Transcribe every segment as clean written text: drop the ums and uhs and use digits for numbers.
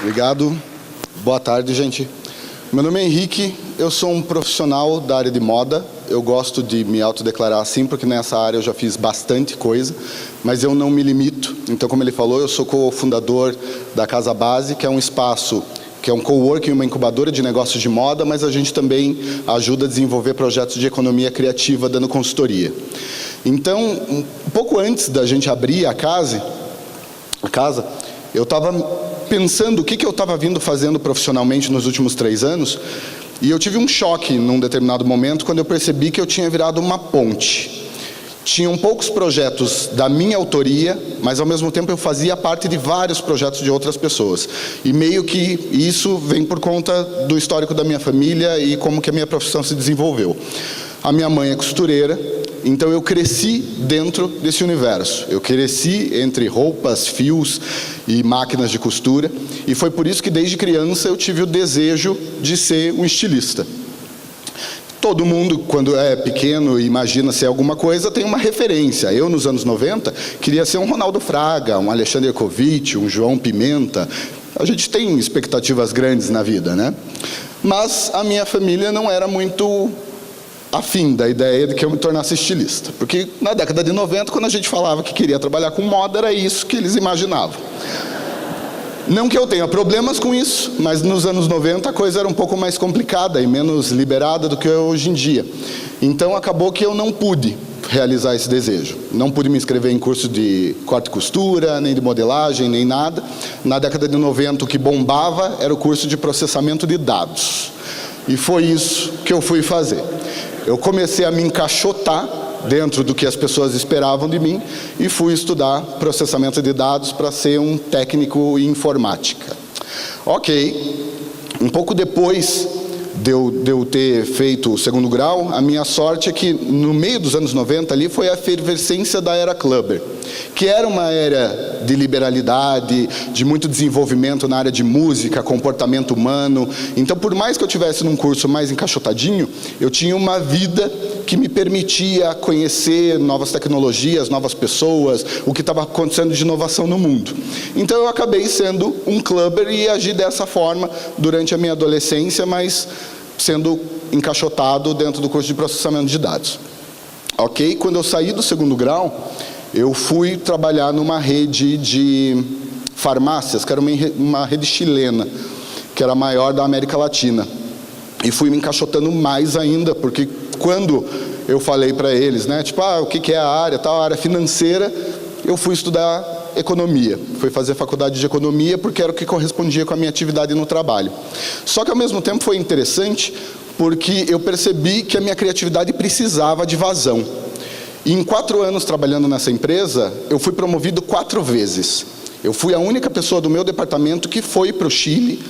Obrigado. Boa tarde, gente. Meu nome é Henrique, eu sou um profissional da área de moda. Eu gosto de me autodeclarar assim, porque nessa área eu já fiz bastante coisa, mas eu não me limito. Então, como ele falou, eu sou cofundador da Casa Base, que é um espaço, que é um coworking, uma incubadora de negócios de moda, mas a gente também ajuda a desenvolver projetos de economia criativa, dando consultoria. Então, um pouco antes da gente abrir a casa, eu estava pensando o que eu estava vindo fazendo profissionalmente nos últimos 3 anos, e eu tive um choque num determinado momento quando eu percebi que eu tinha virado uma ponte. Tinham poucos projetos da minha autoria, mas ao mesmo tempo eu fazia parte de vários projetos de outras pessoas. E meio que isso vem por conta do histórico da minha família e como que a minha profissão se desenvolveu. A minha mãe é costureira, então eu cresci dentro desse universo. Eu cresci entre roupas, fios e máquinas de costura, e foi por isso que desde criança eu tive o desejo de ser um estilista. Todo mundo, quando é pequeno e imagina ser alguma coisa, tem uma referência. Eu, nos anos 90, queria ser um Ronaldo Fraga, um Alexandre Kovic, um João Pimenta. A gente tem expectativas grandes na vida, né? Mas a minha família não era muito afim da ideia de que eu me tornasse estilista. Porque na década de 90, quando a gente falava que queria trabalhar com moda, era isso que eles imaginavam. Não que eu tenha problemas com isso, mas nos anos 90 a coisa era um pouco mais complicada e menos liberada do que é hoje em dia. Então acabou que eu não pude realizar esse desejo. Não pude me inscrever em curso de corte e costura, nem de modelagem, nem nada. Na década de 90 o que bombava era o curso de processamento de dados. E foi isso que eu fui fazer. Eu comecei a me encaixotar dentro do que as pessoas esperavam de mim e fui estudar processamento de dados para ser um técnico em informática. Ok, um pouco depois de eu ter feito o 2º grau, a minha sorte é que no meio dos anos 90 ali foi a efervescência da era Clubber, que era uma era de liberalidade, de muito desenvolvimento na área de música, comportamento humano. Então, por mais que eu tivesse num curso mais encaixotadinho, eu tinha uma vida que me permitia conhecer novas tecnologias, novas pessoas, o que estava acontecendo de inovação no mundo. Então eu acabei sendo um clubber e agi dessa forma durante a minha adolescência, mas sendo encaixotado dentro do curso de processamento de dados. Ok? Quando eu saí do 2º grau, eu fui trabalhar numa rede de farmácias, que era uma rede chilena, que era a maior da América Latina. E fui me encaixotando mais ainda, porque quando eu falei para eles, né, tipo, o que é a área, tal, a área financeira, eu fui estudar economia. Fui fazer faculdade de economia porque era o que correspondia com a minha atividade no trabalho. Só que ao mesmo tempo foi interessante porque eu percebi que a minha criatividade precisava de vazão. E em 4 anos trabalhando nessa empresa, eu fui promovido 4 vezes. Eu fui a única pessoa do meu departamento que foi para o Chile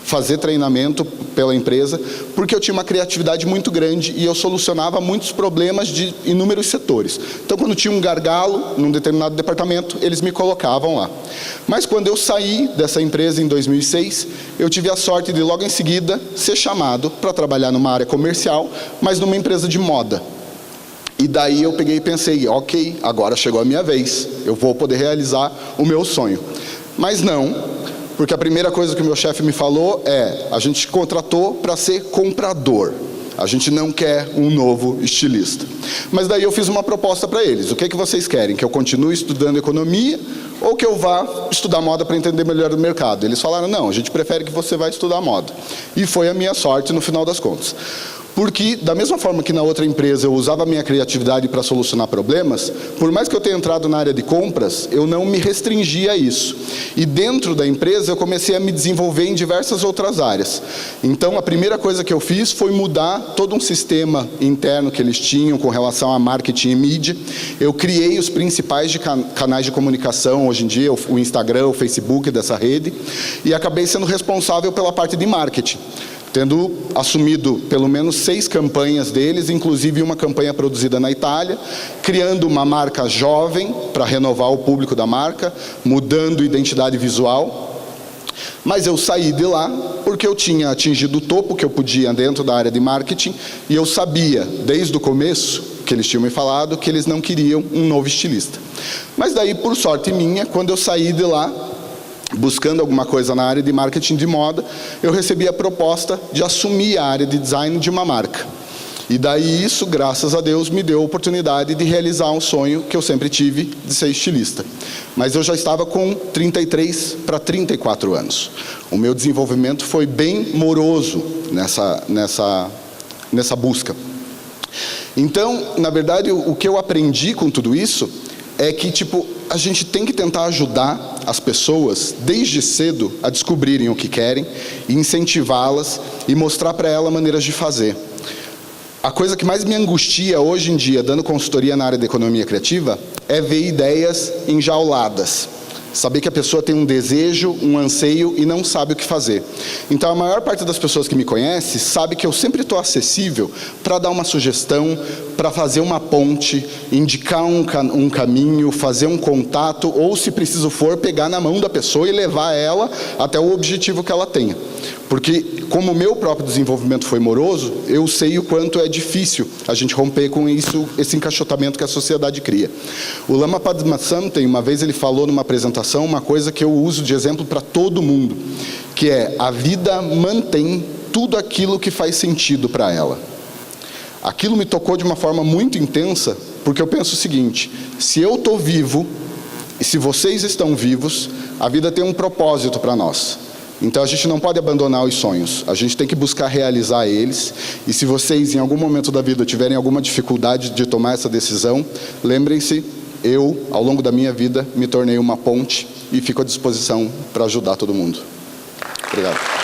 fazer treinamento pela empresa, porque eu tinha uma criatividade muito grande e eu solucionava muitos problemas de inúmeros setores. Então, quando tinha um gargalo num determinado departamento, eles me colocavam lá. Mas quando eu saí dessa empresa em 2006, eu tive a sorte de logo em seguida ser chamado para trabalhar numa área comercial, mas numa empresa de moda. E daí eu peguei e pensei, ok, agora chegou a minha vez, eu vou poder realizar o meu sonho. Mas não, porque a primeira coisa que o meu chefe me falou é: a gente contratou para ser comprador, a gente não quer um novo estilista. Mas daí eu fiz uma proposta para eles: o que vocês querem? Que eu continue estudando economia ou que eu vá estudar moda para entender melhor o mercado? Eles falaram: não, a gente prefere que você vá estudar moda. E foi a minha sorte no final das contas. Porque, da mesma forma que na outra empresa eu usava a minha criatividade para solucionar problemas, por mais que eu tenha entrado na área de compras, eu não me restringia a isso. E dentro da empresa eu comecei a me desenvolver em diversas outras áreas. Então, a primeira coisa que eu fiz foi mudar todo um sistema interno que eles tinham com relação a marketing e mídia. Eu criei os principais canais de comunicação, hoje em dia, o Instagram, o Facebook dessa rede, e acabei sendo responsável pela parte de marketing, tendo assumido pelo menos 6 campanhas deles, inclusive uma campanha produzida na Itália, criando uma marca jovem para renovar o público da marca, mudando identidade visual. Mas eu saí de lá porque eu tinha atingido o topo que eu podia dentro da área de marketing, e eu sabia, desde o começo, que eles tinham me falado, que eles não queriam um novo estilista. Mas daí, por sorte minha, quando eu saí de lá, buscando alguma coisa na área de marketing de moda, eu recebi a proposta de assumir a área de design de uma marca. E daí isso, graças a Deus, me deu a oportunidade de realizar um sonho que eu sempre tive, de ser estilista. Mas eu já estava com 33 para 34 anos. O meu desenvolvimento foi bem moroso nessa busca. Então, na verdade, o que eu aprendi com tudo isso é que, a gente tem que tentar ajudar as pessoas, desde cedo, a descobrirem o que querem, e incentivá-las e mostrar para elas maneiras de fazer. A coisa que mais me angustia hoje em dia, dando consultoria na área da economia criativa, é ver ideias enjauladas. Saber que a pessoa tem um desejo, um anseio e não sabe o que fazer. Então, a maior parte das pessoas que me conhece sabe que eu sempre estou acessível para dar uma sugestão, para fazer uma ponte, indicar um caminho, fazer um contato, ou, se preciso for, pegar na mão da pessoa e levar ela até o objetivo que ela tenha. Porque, como o meu próprio desenvolvimento foi moroso, eu sei o quanto é difícil a gente romper com isso, esse encaixotamento que a sociedade cria. O Lama Padmasambhava, uma vez ele falou numa apresentação, uma coisa que eu uso de exemplo para todo mundo, que é: a vida mantém tudo aquilo que faz sentido para ela. Aquilo me tocou de uma forma muito intensa, porque eu penso o seguinte: se eu estou vivo, e se vocês estão vivos, a vida tem um propósito para nós. Então a gente não pode abandonar os sonhos, a gente tem que buscar realizar eles. E se vocês em algum momento da vida tiverem alguma dificuldade de tomar essa decisão, lembrem-se, eu, ao longo da minha vida, me tornei uma ponte e fico à disposição para ajudar todo mundo. Obrigado.